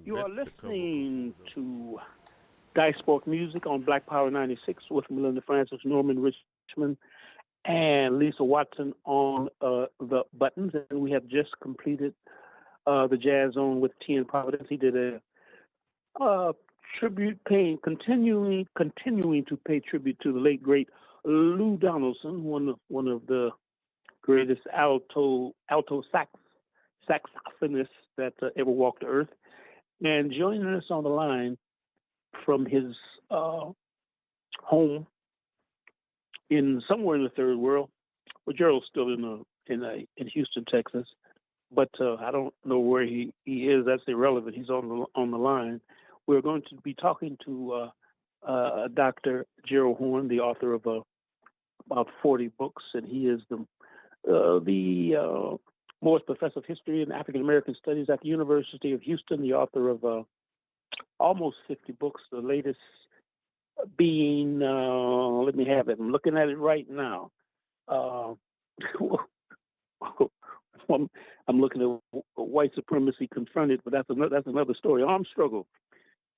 You are listening to Diasporic Music on Black Power 96 with Melinda Francis, Norman Richmond, and Lisa Watson on the buttons. And we have just completed the Jazz Zone with T and Providence. He did a tribute paying, continuing to pay tribute to the late great Lou Donaldson, one of the greatest alto saxophonists that ever walked the earth. And joining us on the line from his home in somewhere in the third world. Well, Gerald's still in Houston, Texas, but I don't know where he is. That's irrelevant. He's on the line. We're going to be talking to Dr. Gerald Horne, the author of about 40 books, and he is the Morris Professor of History and African American Studies at the University of Houston, the author of almost 50 books, the latest being, let me have it, I'm looking at it right now. I'm looking at white supremacy confronted, but that's another story. Armed struggle,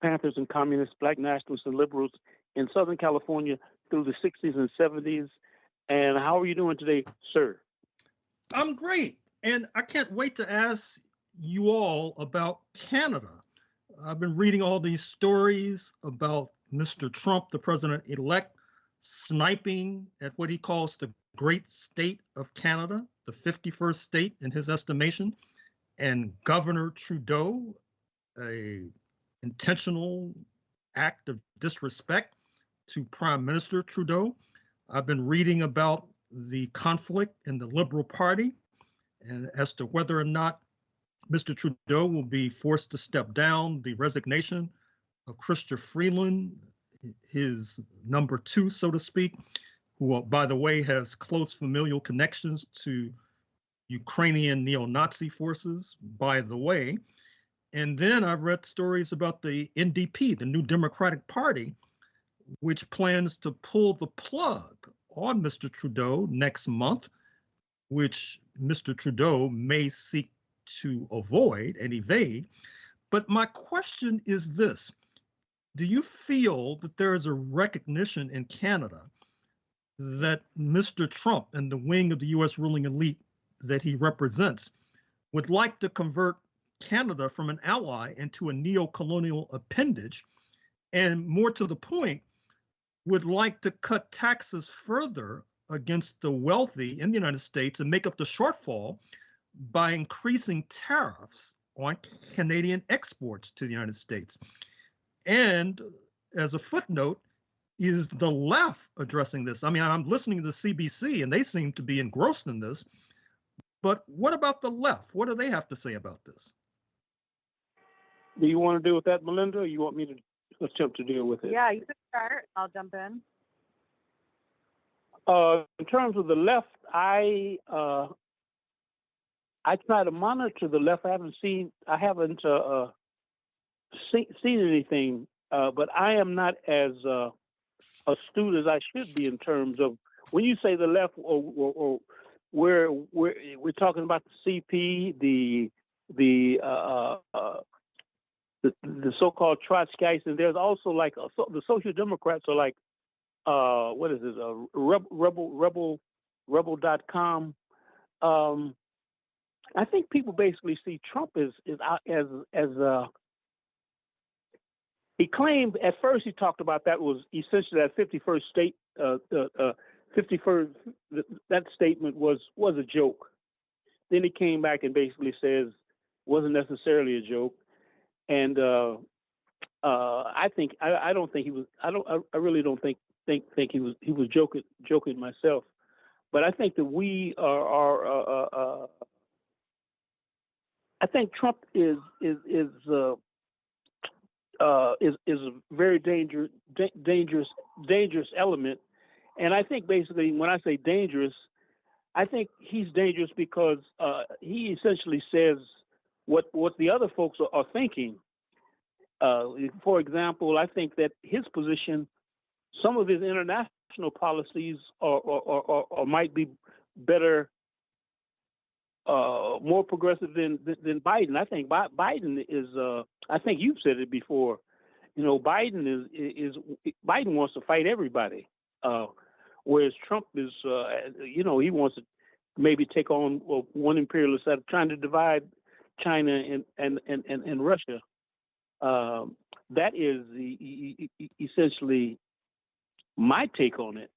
Panthers and communists, black nationalists and liberals in Southern California through the 60s and 70s. And how are you doing today, sir? I'm great. And I can't wait to ask you all about Canada. I've been reading all these stories about Mr. Trump, the president-elect, sniping at what he calls the great state of Canada, the 51st state in his estimation, and Governor Trudeau, a intentional act of disrespect to Prime Minister Trudeau. I've been reading about the conflict in the Liberal Party and as to whether or not Mr. Trudeau will be forced to step down, the resignation of Chrystia Freeland, his number two, so to speak, who, by the way, has close familial connections to Ukrainian neo-Nazi forces, by the way. And then I've read stories about the NDP, the New Democratic Party, which plans to pull the plug on Mr. Trudeau next month, which Mr. Trudeau may seek to avoid and evade. But my question is this: do you feel that there is a recognition in Canada that Mr. Trump and the wing of the US ruling elite that he represents would like to convert Canada from an ally into a neo-colonial appendage, and more to the point, would like to cut taxes further against the wealthy in the United States and make up the shortfall by increasing tariffs on Canadian exports to the United States? And as a footnote, is the left addressing this? I mean, I'm listening to the CBC and they seem to be engrossed in this, but what about the left? What do they have to say about this? Do you want to deal with that, Melinda, or you want me to attempt to deal with it? Yeah, you can start. I'll jump in. In terms of the left, I try to monitor the left. I haven't seen anything, but I am not as astute as I should be in terms of when you say the left, or we're talking about the CP, the so-called Trotskyites, and there's also like the Social Democrats are like what is this? Rebel.com. I think people basically see Trump as he claimed at first. He talked about that was essentially that 51st state. 51st that statement was a joke. Then he came back and basically says wasn't necessarily a joke. And I think I don't think he was. I really don't think he was joking myself. But I think that we are I think Trump is a very dangerous element. And I think basically when I say dangerous, I think he's dangerous because he essentially says what the other folks are thinking. For example, I think that his position, some of his international policies are might be better more progressive than Biden. I think Biden is. I think you've said it before. You know, Biden is Biden wants to fight everybody, whereas Trump is. You know, he wants to maybe take on one imperialist side, trying to divide China and Russia. That is essentially my take on it.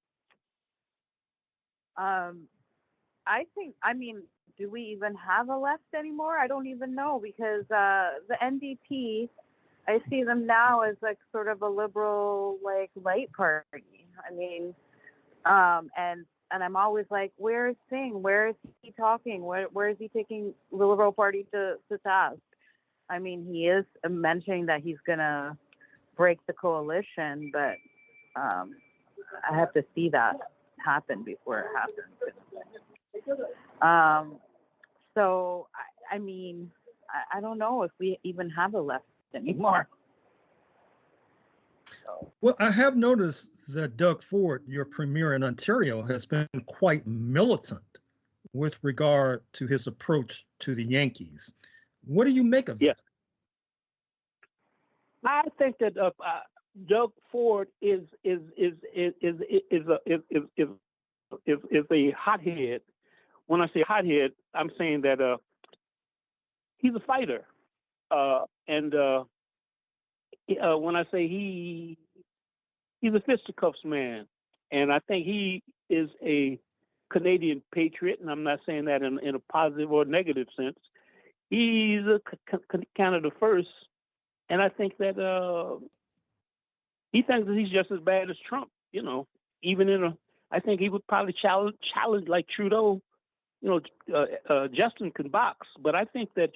I think, I mean, do we even have a left anymore? I don't even know, because the NDP, I see them now as like sort of a liberal, like, light party. I mean, and I'm always like, where is Singh? Where is he talking? Where is he taking the Liberal Party to task? I mean, he is mentioning that he's gonna break the coalition, but I have to see that happen before it happens. So I mean, I don't know if we even have a left anymore. Well, I have noticed that Doug Ford, your premier in Ontario, has been quite militant with regard to his approach to the Yankees. What do you make of that? I think that Doug Ford is a hothead. When I say hothead, I'm saying that he's a fighter, and when I say he's a fisticuffs man, and I think he is a Canadian patriot, and I'm not saying that in a positive or negative sense. He's a Canada first, and I think that he thinks that he's just as bad as Trump. You know, even I think he would probably challenge like Trudeau. You know, Justin can box, but I think that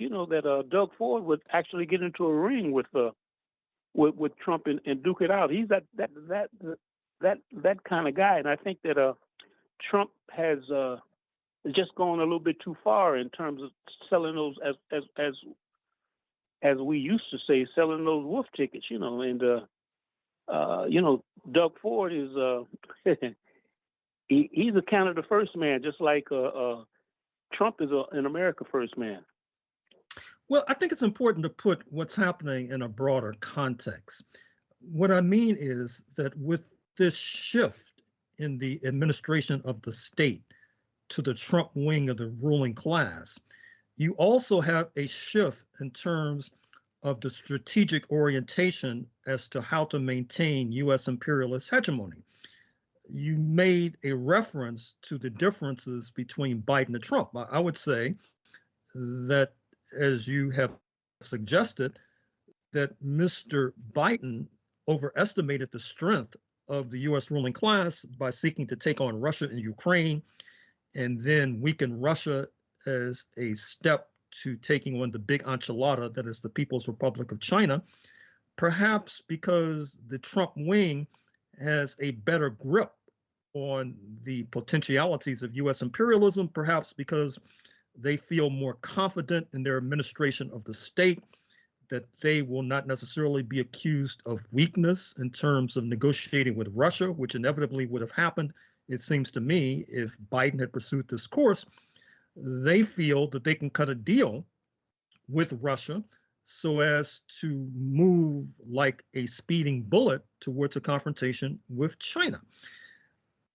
Doug Ford would actually get into a ring with Trump and duke it out. He's that kind of guy, and I think that Trump has just gone a little bit too far in terms of selling those as we used to say, selling those wolf tickets. You know, and Doug Ford is he's a Canada first man, just like Trump is an America first man. Well, I think it's important to put what's happening in a broader context. What I mean is that with this shift in the administration of the state to the Trump wing of the ruling class, you also have a shift in terms of the strategic orientation as to how to maintain US imperialist hegemony. You made a reference to the differences between Biden and Trump. I would say that, as you have suggested, that Mr. Biden overestimated the strength of the US ruling class by seeking to take on Russia and Ukraine, and then weaken Russia as a step to taking on the big enchilada that is the People's Republic of China, perhaps because the Trump wing has a better grip on the potentialities of US imperialism, perhaps because they feel more confident in their administration of the state, that they will not necessarily be accused of weakness in terms of negotiating with Russia, which inevitably would have happened, it seems to me, if Biden had pursued this course. They feel that they can cut a deal with Russia so as to move like a speeding bullet towards a confrontation with China.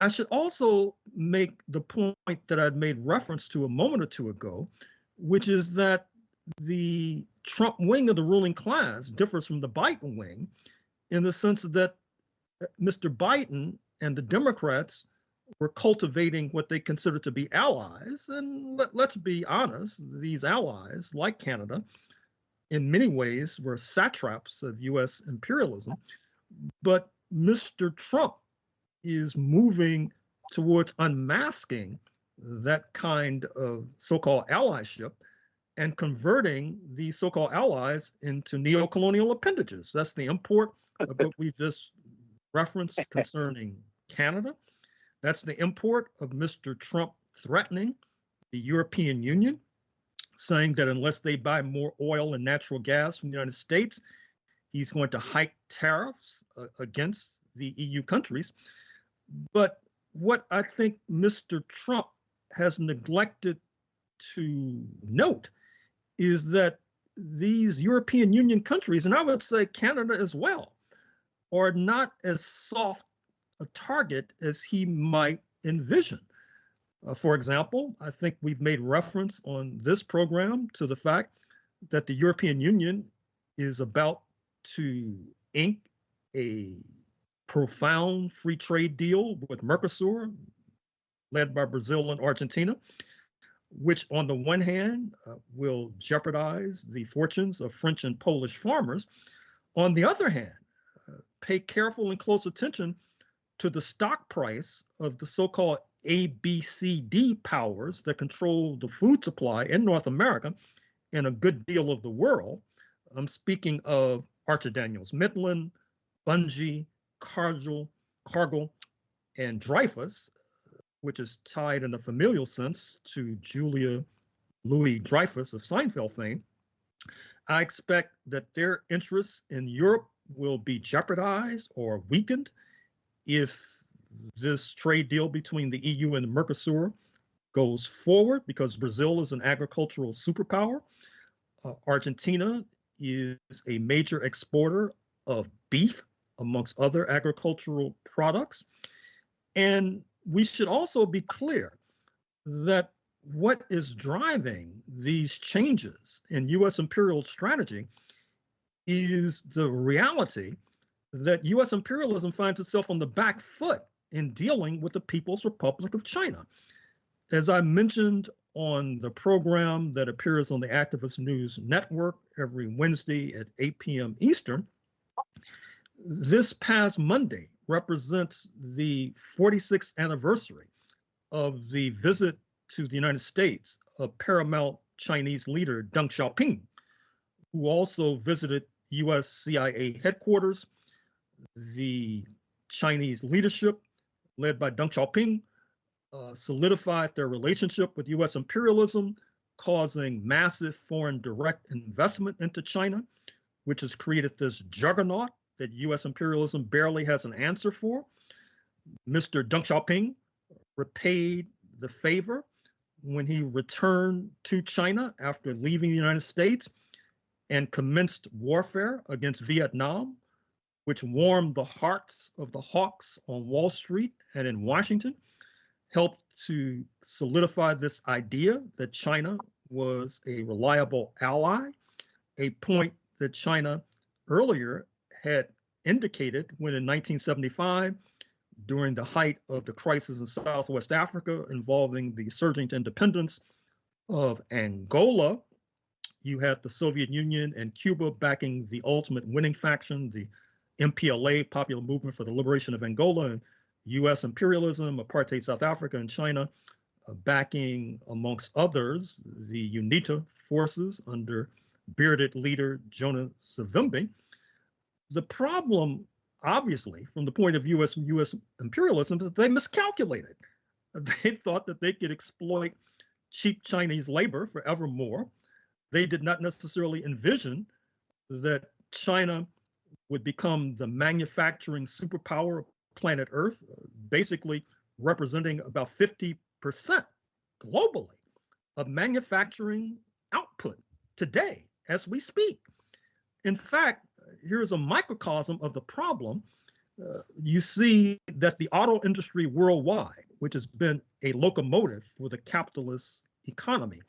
I should also make the point that I'd made reference to a moment or two ago, which is that the Trump wing of the ruling class differs from the Biden wing in the sense that Mr. Biden and the Democrats were cultivating what they consider to be allies. And let's be honest, these allies, like Canada, in many ways were satraps of US imperialism. But Mr. Trump is moving towards unmasking that kind of so-called allyship and converting these so-called allies into neo-colonial appendages. That's the import of what we've just referenced concerning Canada. That's the import of Mr. Trump threatening the European Union, saying that unless they buy more oil and natural gas from the United States, he's going to hike tariffs against the EU countries. But what I think Mr. Trump has neglected to note is that these European Union countries, and I would say Canada as well, are not as soft a target as he might envision. For example, I think we've made reference on this program to the fact that the European Union is about to ink a profound free trade deal with Mercosur, led by Brazil and Argentina, which on the one hand will jeopardize the fortunes of French and Polish farmers. On the other hand, pay careful and close attention to the stock price of the so-called ABCD powers that control the food supply in North America and a good deal of the world. I'm speaking of Archer Daniels Midland, Bunge, Cargill, and Dreyfus, which is tied in a familial sense to Julia Louis Dreyfus of Seinfeld fame. I expect that their interests in Europe will be jeopardized or weakened if this trade deal between the EU and the Mercosur goes forward, because Brazil is an agricultural superpower. Argentina is a major exporter of beef, amongst other agricultural products. And we should also be clear that what is driving these changes in US imperial strategy is the reality that US imperialism finds itself on the back foot in dealing with the People's Republic of China. As I mentioned on the program that appears on the Activist News Network every Wednesday at 8 p.m. Eastern, this past Monday represents the 46th anniversary of the visit to the United States of paramount Chinese leader Deng Xiaoping, who also visited US CIA headquarters. The Chinese leadership, led by Deng Xiaoping, solidified their relationship with US imperialism, causing massive foreign direct investment into China, which has created this juggernaut that US imperialism barely has an answer for. Mr. Deng Xiaoping repaid the favor when he returned to China after leaving the United States and commenced warfare against Vietnam, which warmed the hearts of the hawks on Wall Street and in Washington, helped to solidify this idea that China was a reliable ally, a point that China earlier had indicated when in 1975, during the height of the crisis in Southwest Africa involving the surging to independence of Angola, you had the Soviet Union and Cuba backing the ultimate winning faction, the MPLA, Popular Movement for the Liberation of Angola, and US imperialism, apartheid South Africa, and China backing, amongst others, the UNITA forces under bearded leader Jonas Savimbi. The problem, obviously, from the point of view of US imperialism, is that they miscalculated. They thought that they could exploit cheap Chinese labor forevermore. They did not necessarily envision that China would become the manufacturing superpower of planet Earth, basically representing about 50% globally of manufacturing output today as we speak. In fact, here's a microcosm of the problem. You see that the auto industry worldwide, which has been a locomotive for the capitalist economy,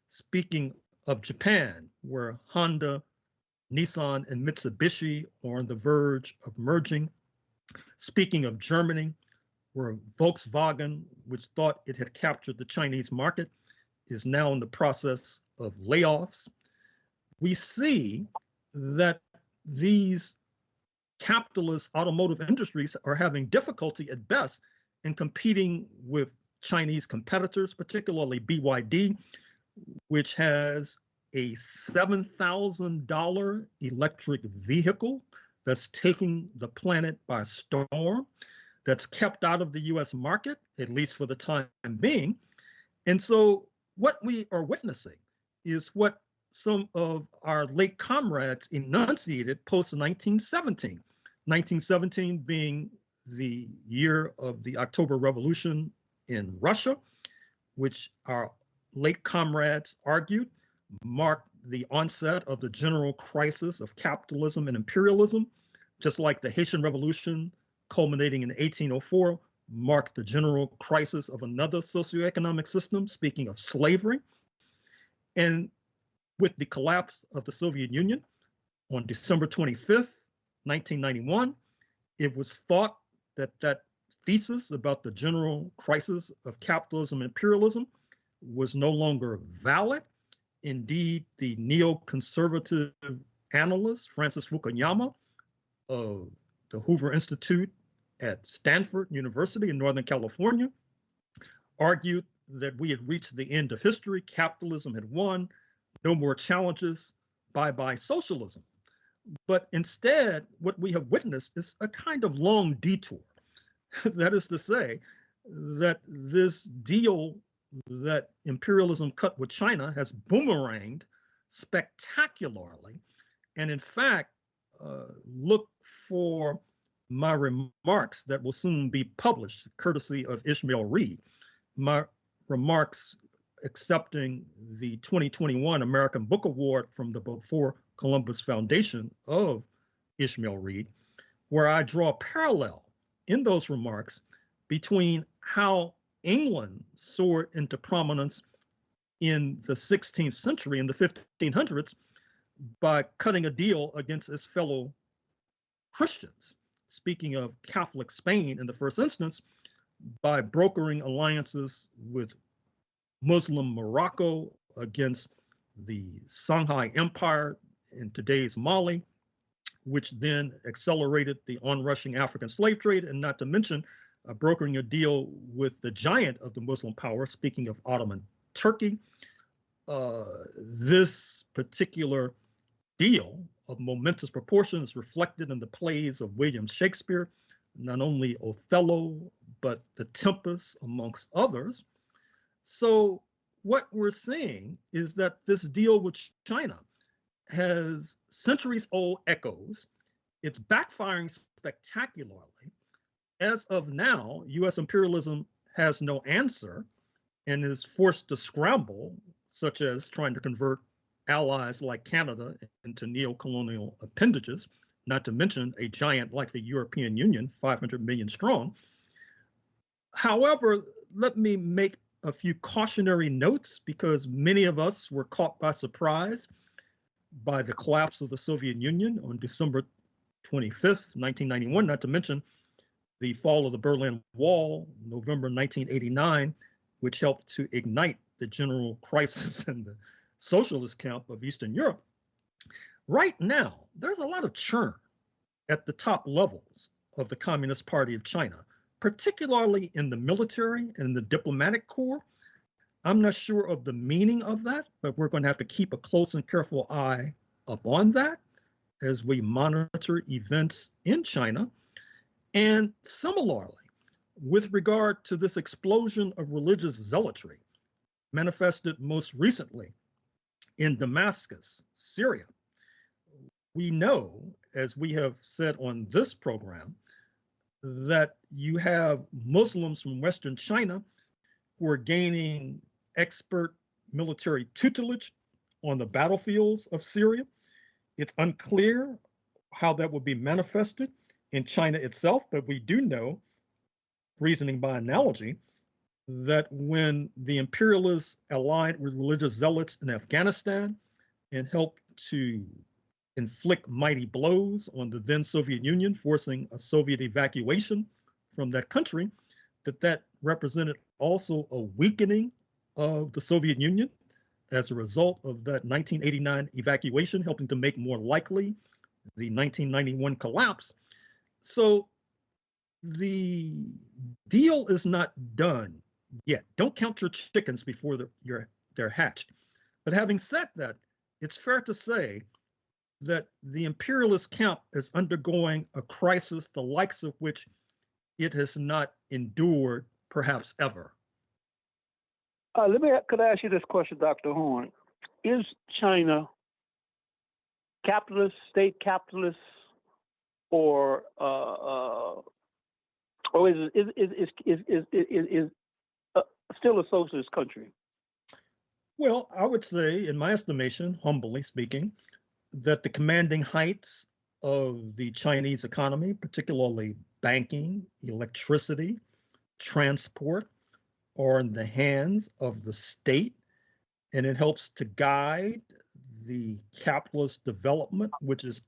speaking of Japan, where Honda, Nissan, and Mitsubishi are on the verge of merging. Speaking of Germany, where Volkswagen, which thought it had captured the Chinese market, is now in the process of layoffs. We see that these capitalist automotive industries are having difficulty at best in competing with Chinese competitors, particularly BYD, which has a $7,000 electric vehicle that's taking the planet by storm, that's kept out of the US market, at least for the time being. And so what we are witnessing is what some of our late comrades enunciated post-1917, 1917 being the year of the October Revolution in Russia, which our late comrades argued, marked the onset of the general crisis of capitalism and imperialism, just like the Haitian Revolution culminating in 1804 marked the general crisis of another socioeconomic system, speaking of slavery. And with the collapse of the Soviet Union on December 25th, 1991, it was thought that that thesis about the general crisis of capitalism and imperialism was no longer valid. Indeed, the neoconservative analyst Francis Fukuyama of the Hoover Institute at Stanford University in Northern California argued that we had reached the end of history, capitalism had won, no more challenges, bye-bye socialism. But instead, what we have witnessed is a kind of long detour. That is to say, that this deal that imperialism cut with China has boomeranged spectacularly. And in fact, look for my remarks that will soon be published, courtesy of Ishmael Reed. My remarks accepting the 2021 American Book Award from the Before Columbus Foundation of Ishmael Reed, where I draw a parallel in those remarks between how England soared into prominence in the 16th century, in the 1500s, by cutting a deal against its fellow Christians. Speaking of Catholic Spain in the first instance, by brokering alliances with Muslim Morocco against the Songhai Empire in today's Mali, which then accelerated the onrushing African slave trade, and not to mention brokering a deal with the giant of the Muslim power, speaking of Ottoman Turkey. This particular deal of momentous proportions reflected in the plays of William Shakespeare, not only Othello, but The Tempest, amongst others. So what we're seeing is that this deal with China has centuries-old echoes. It's backfiring spectacularly. As of now, US imperialism has no answer and is forced to scramble, such as trying to convert allies like Canada into neo-colonial appendages, not to mention a giant like the European Union, 500 million strong. However, let me make a few cautionary notes, because many of us were caught by surprise by the collapse of the Soviet Union on December 25th, 1991, not to mention the fall of the Berlin Wall, November 1989, which helped to ignite the general crisis in the socialist camp of Eastern Europe. Right now, there's a lot of churn at the top levels of the Communist Party of China, particularly in the military and in the diplomatic corps. I'm not sure of the meaning of that, but we're going to have to keep a close and careful eye upon that as we monitor events in China. And similarly, with regard to this explosion of religious zealotry, manifested most recently in Damascus, Syria, we know, as we have said on this program, that you have Muslims from Western China who are gaining expert military tutelage on the battlefields of Syria. It's unclear how that will be manifested in China itself, but we do know, reasoning by analogy, that when the imperialists allied with religious zealots in Afghanistan and helped to inflict mighty blows on the then Soviet Union, forcing a Soviet evacuation from that country, that represented also a weakening of the Soviet Union as a result of that 1989 evacuation, helping to make more likely the 1991 collapse. So the deal is not done yet. Don't count your chickens before they're hatched. But having said that, it's fair to say that the imperialist camp is undergoing a crisis the likes of which it has not endured perhaps ever. Could I ask you this question, Dr. Horne? Is China capitalist, state capitalist, or is still a socialist country? Well, I would say, in my estimation, humbly speaking, that the commanding heights of the Chinese economy, particularly banking, electricity, transport, are in the hands of the state, and it helps to guide the capitalist development, which is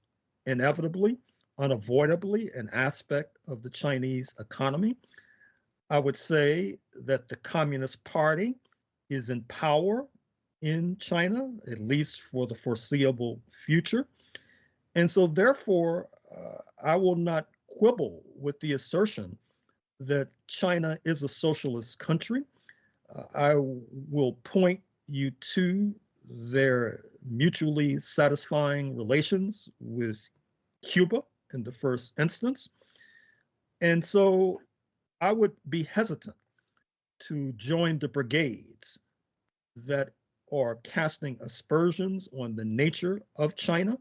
inevitably, unavoidably an aspect of the Chinese economy. I would say that the Communist Party is in power in China, at least for the foreseeable future. And so, therefore, I will not quibble with the assertion that China is a socialist country. I will point you to their mutually satisfying relations with Cuba in the first instance. And so I would be hesitant to join the brigades that are casting aspersions on the nature of China,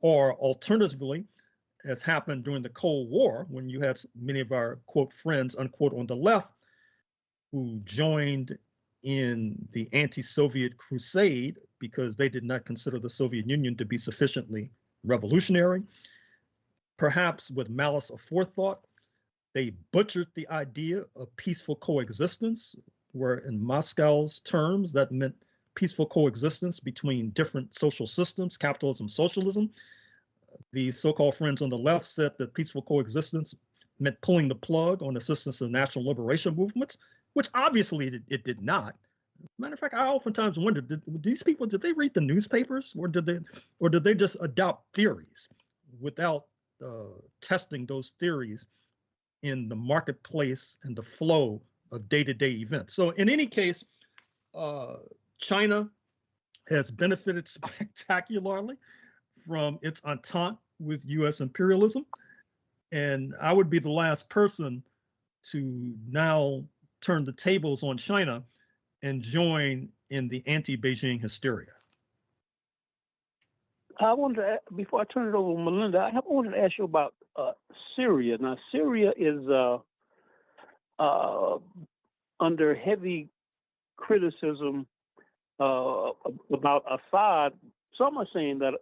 or alternatively, as happened during the Cold War, when you had many of our quote friends unquote on the left who joined in the anti-Soviet crusade because they did not consider the Soviet Union to be sufficiently revolutionary. Perhaps with malice aforethought, they butchered the idea of peaceful coexistence, where in Moscow's terms, that meant peaceful coexistence between different social systems, capitalism, socialism. The so-called friends on the left said that peaceful coexistence meant pulling the plug on assistance of national liberation movements, which obviously it did not. Matter of fact, I oftentimes wonder, did these people, did they read the newspapers, or did they just adopt theories without testing those theories in the marketplace and the flow of day-to-day events? So in any case, China has benefited spectacularly from its entente with US imperialism. And I would be the last person to now turn the tables on China and join in the anti-Beijing hysteria. I wanted to, before I turn it over to Melinda, I wanted to ask you about Syria. Now, Syria is under heavy criticism about Assad. Some are saying that,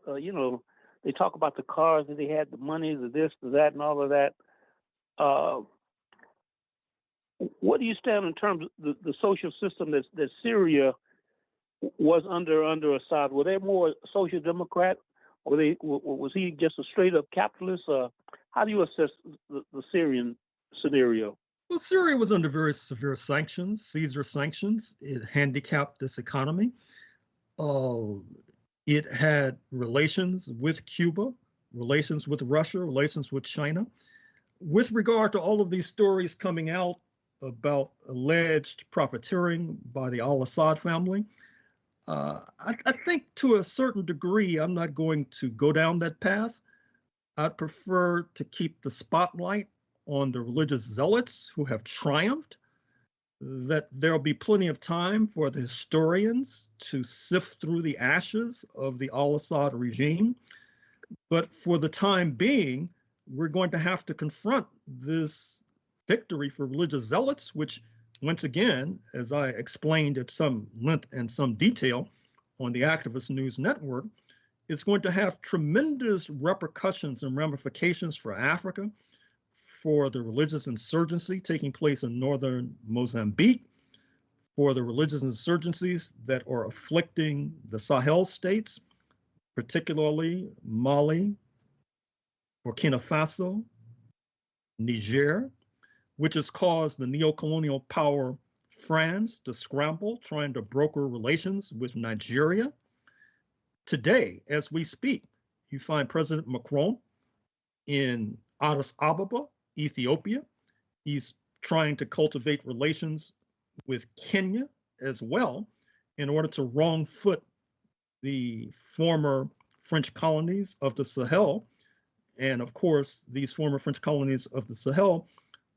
they talk about the cars that they had, the money, the this, the that, and all of that. What do you stand in terms of the social system that Syria was under Assad? Were they more social democrat, or was he just a straight up capitalist? How do you assess the Syrian scenario? Well, Syria was under very severe sanctions, Caesar sanctions. It handicapped this economy. It had relations with Cuba, relations with Russia, relations with China. With regard to all of these stories coming out about alleged profiteering by the al-Assad family, I think to a certain degree, I'm not going to go down that path. I'd prefer to keep the spotlight on the religious zealots who have triumphed, that there'll be plenty of time for the historians to sift through the ashes of the al-Assad regime. But for the time being, we're going to have to confront this victory for religious zealots, which, once again, as I explained at some length and some detail on the Activist News Network, is going to have tremendous repercussions and ramifications for Africa, for the religious insurgency taking place in northern Mozambique, for the religious insurgencies that are afflicting the Sahel states, particularly Mali, Burkina Faso, Niger, which has caused the neo-colonial power France to scramble, trying to broker relations with Nigeria. Today, as we speak, you find President Macron in Addis Ababa, Ethiopia. He's trying to cultivate relations with Kenya as well in order to wrong foot the former French colonies of the Sahel. And of course, these former French colonies of the Sahel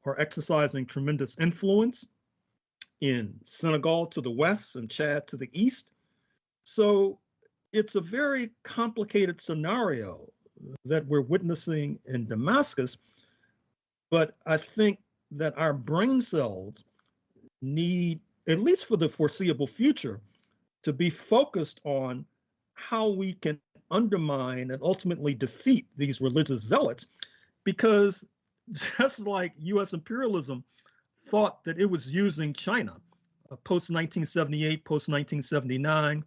are exercising tremendous influence in Senegal to the west and Chad to the east. So it's a very complicated scenario that we're witnessing in Damascus. But I think that our brain cells need, at least for the foreseeable future, to be focused on how we can undermine and ultimately defeat these religious zealots, because just like US imperialism thought that it was using China post 1978, post 1979,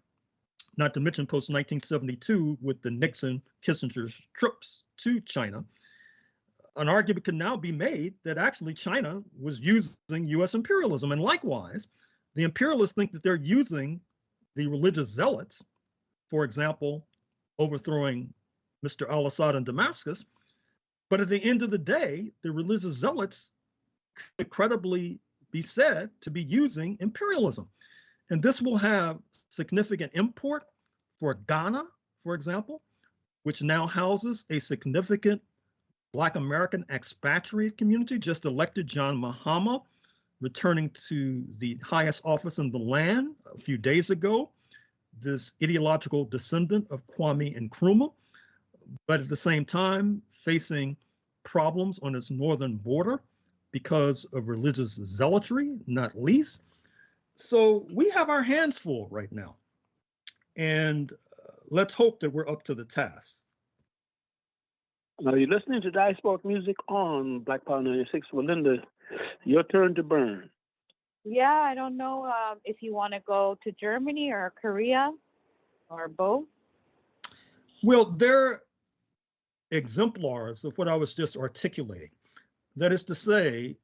not to mention post 1972 with the Nixon Kissinger's trips to China, an argument can now be made that actually China was using US imperialism. And likewise, the imperialists think that they're using the religious zealots, for example, overthrowing Mr. al-Assad in Damascus. But at the end of the day, the religious zealots could credibly be said to be using imperialism. And this will have significant import for Ghana, for example, which now houses a significant Black American expatriate community, just elected John Mahama, returning to the highest office in the land a few days ago, this ideological descendant of Kwame Nkrumah, but at the same time facing problems on its northern border because of religious zealotry, not least. So we have our hands full right now. And let's hope that we're up to the task. Now you're listening to Diasporic Music on Black Power 96. Well, Linda, your turn to burn. Yeah, I don't know if you want to go to Germany or Korea or both. Well, they're exemplars of what I was just articulating. That is to say,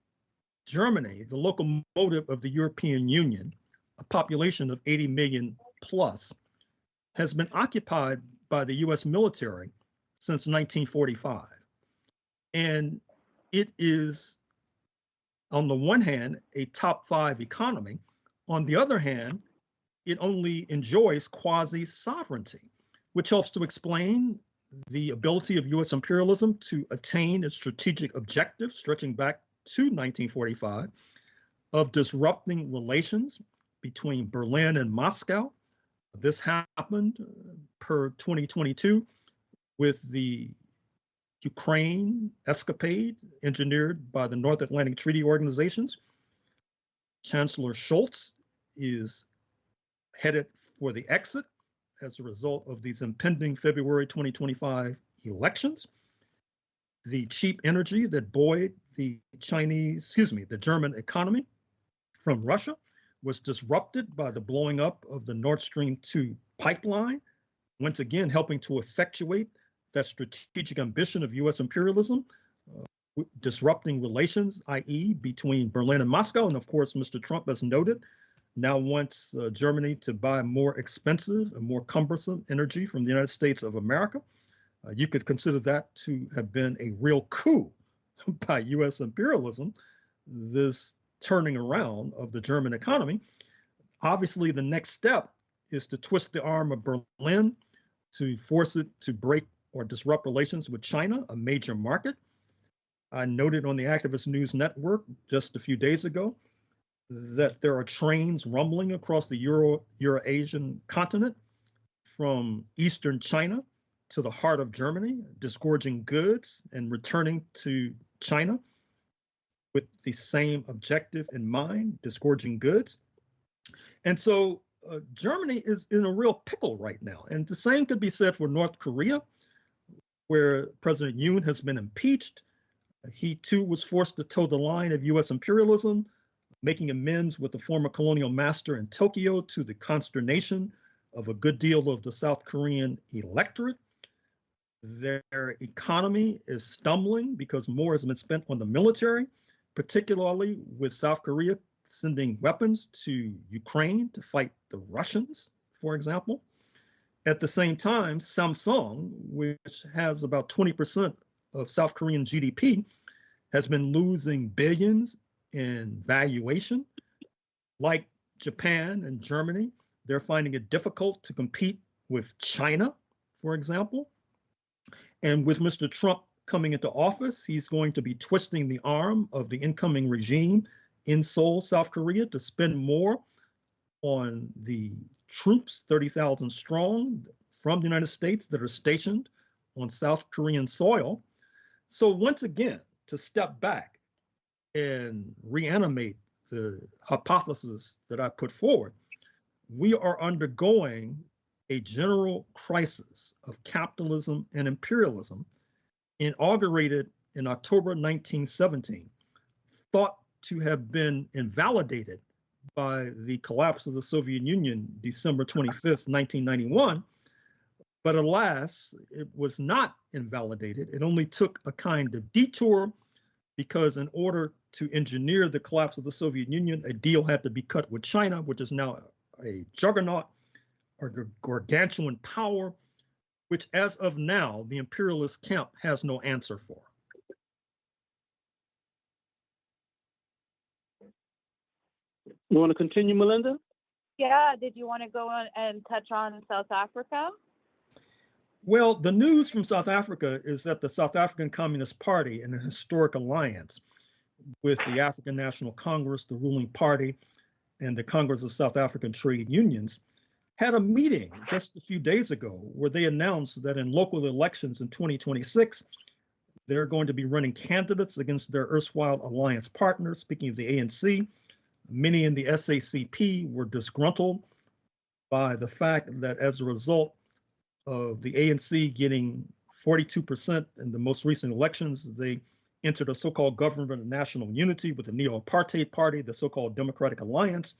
Germany, the locomotive of the European Union, a population of 80 million plus, has been occupied by the US military since 1945. And it is, on the one hand, a top 5 economy. On the other hand, it only enjoys quasi-sovereignty, which helps to explain the ability of US imperialism to attain its strategic objective, stretching back to 1945, of disrupting relations between Berlin and Moscow. This happened per 2022 with the Ukraine escapade engineered by the North Atlantic Treaty Organizations. Chancellor Scholz is headed for the exit as a result of these impending February 2025 elections. The cheap energy that buoyed the German economy from Russia was disrupted by the blowing up of the Nord Stream 2 pipeline, once again helping to effectuate that strategic ambition of US imperialism, disrupting relations, i.e. between Berlin and Moscow. And of course, Mr. Trump has noted, now wants Germany to buy more expensive and more cumbersome energy from the United States of America. You could consider that to have been a real coup by US imperialism, this turning around of the German economy. Obviously, the next step is to twist the arm of Berlin to force it to break or disrupt relations with China, a major market. I noted on the Activist News Network just a few days ago that there are trains rumbling across the Euro-Asian continent from eastern China to the heart of Germany, disgorging goods and returning to China with the same objective in mind, disgorging goods. And so Germany is in a real pickle right now. And the same could be said for North Korea, where President Yoon has been impeached. He too was forced to toe the line of US imperialism, making amends with the former colonial master in Tokyo to the consternation of a good deal of the South Korean electorate. Their economy is stumbling because more has been spent on the military, particularly with South Korea sending weapons to Ukraine to fight the Russians, for example. At the same time, Samsung, which has about 20% of South Korean GDP, has been losing billions in valuation. Like Japan and Germany, they're finding it difficult to compete with China, for example. And with Mr. Trump coming into office, he's going to be twisting the arm of the incoming regime in Seoul, South Korea, to spend more on the troops, 30,000 strong, from the United States that are stationed on South Korean soil. So once again, to step back and reanimate the hypothesis that I put forward, we are undergoing a general crisis of capitalism and imperialism inaugurated in October 1917, thought to have been invalidated by the collapse of the Soviet Union, December 25th, 1991. But alas, it was not invalidated. It only took a kind of detour because in order to engineer the collapse of the Soviet Union, a deal had to be cut with China, which is now a juggernaut or gargantuan power, which as of now, the imperialist camp has no answer for. You want to continue, Melinda? Yeah, did you want to go on and touch on South Africa? Well, the news from South Africa is that the South African Communist Party, in a historic alliance with the African National Congress, the ruling party, and the Congress of South African Trade Unions, had a meeting just a few days ago where they announced that in local elections in 2026, they're going to be running candidates against their erstwhile alliance partners. Speaking of the ANC, many in the SACP were disgruntled by the fact that as a result of the ANC getting 42% in the most recent elections, they entered a so-called government of national unity with the neo-apartheid party, the so-called Democratic Alliance.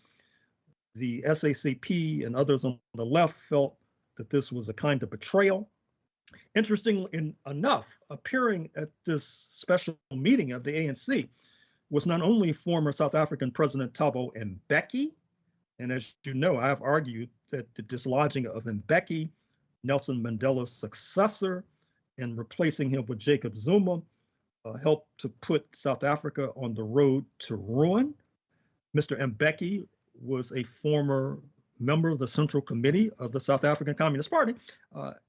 The SACP and others on the left felt that this was a kind of betrayal. Interestingly enough, appearing at this special meeting of the ANC was not only former South African President Thabo Mbeki, and as you know, I have argued that the dislodging of Mbeki, Nelson Mandela's successor, and replacing him with Jacob Zuma helped to put South Africa on the road to ruin. Mr. Mbeki was a former member of the Central Committee of the South African Communist Party,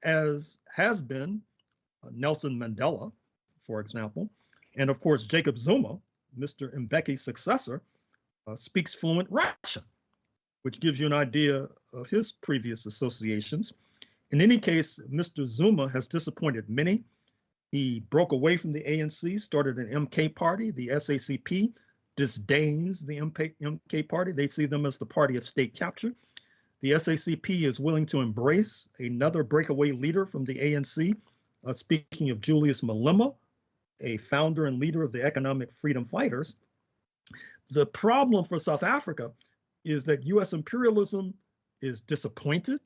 as has been Nelson Mandela, for example. And of course, Jacob Zuma, Mr. Mbeki's successor, speaks fluent Russian, which gives you an idea of his previous associations. In any case, Mr. Zuma has disappointed many. He broke away from the ANC, started an MK party. The SACP disdains the MK party. They see them as the party of state capture. The SACP is willing to embrace another breakaway leader from the ANC. Speaking of Julius Malema, a founder and leader of the Economic Freedom Fighters. The problem for South Africa is that US imperialism is disappointed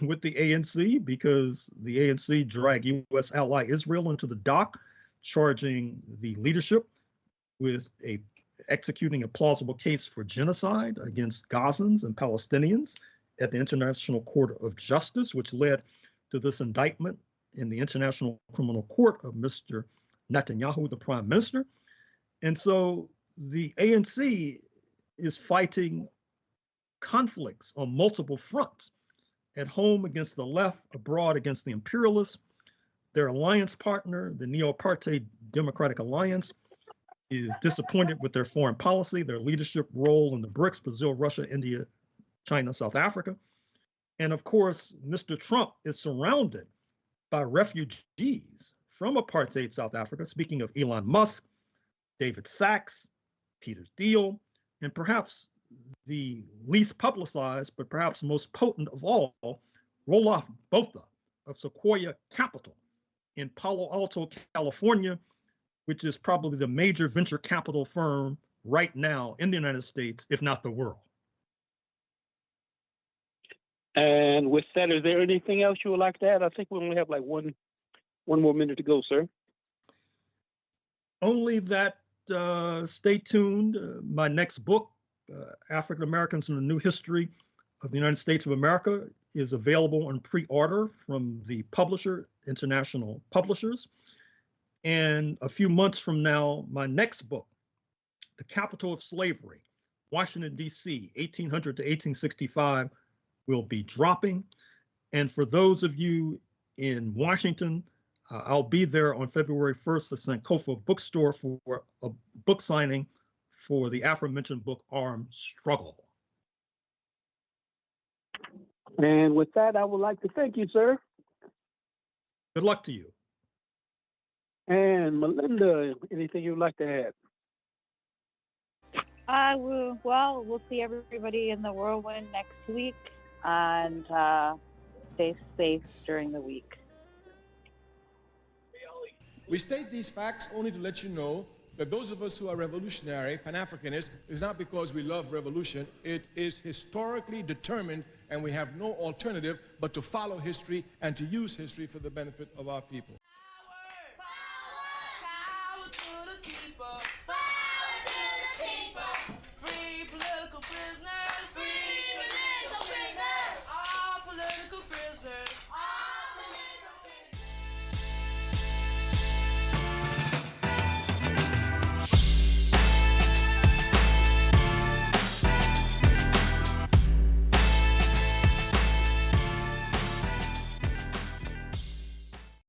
with the ANC because the ANC dragged US ally Israel into the dock, charging the leadership with executing a plausible case for genocide against Gazans and Palestinians at the International Court of Justice, which led to this indictment in the International Criminal Court of Mr. Netanyahu, the prime minister. And so the ANC is fighting conflicts on multiple fronts, at home against the left, abroad against the imperialists. Their alliance partner, the neo-apartheid Democratic Alliance, is disappointed with their foreign policy, their leadership role in the BRICS, Brazil, Russia, India, China, South Africa. And of course, Mr. Trump is surrounded by refugees from apartheid South Africa, speaking of Elon Musk, David Sachs, Peter Thiel, and perhaps the least publicized, but perhaps most potent of all, Roelof Botha of Sequoia Capital in Palo Alto, California, which is probably the major venture capital firm right now in the United States, if not the world. And with that, is there anything else you would like to add? I think we only have like one more minute to go, sir. Only that stay tuned. My next book, African Americans in the New History of the United States of America, is available on pre-order from the publisher, International Publishers. And a few months from now, my next book, The Capital of Slavery, Washington, D.C., 1800 to 1865, will be dropping. And for those of you in Washington, I'll be there on February 1st at Sankofa Bookstore for a book signing for the aforementioned book, Armed Struggle. And with that, I would like to thank you, sir. Good luck to you. And Melinda, anything you'd like to add? Well, we'll see everybody in the whirlwind next week. and stay safe during the week. We state these facts only to let you know that those of us who are revolutionary, Pan-Africanists, is not because we love revolution. It is historically determined, and we have no alternative but to follow history and to use history for the benefit of our people. Power to the people. Power to the people.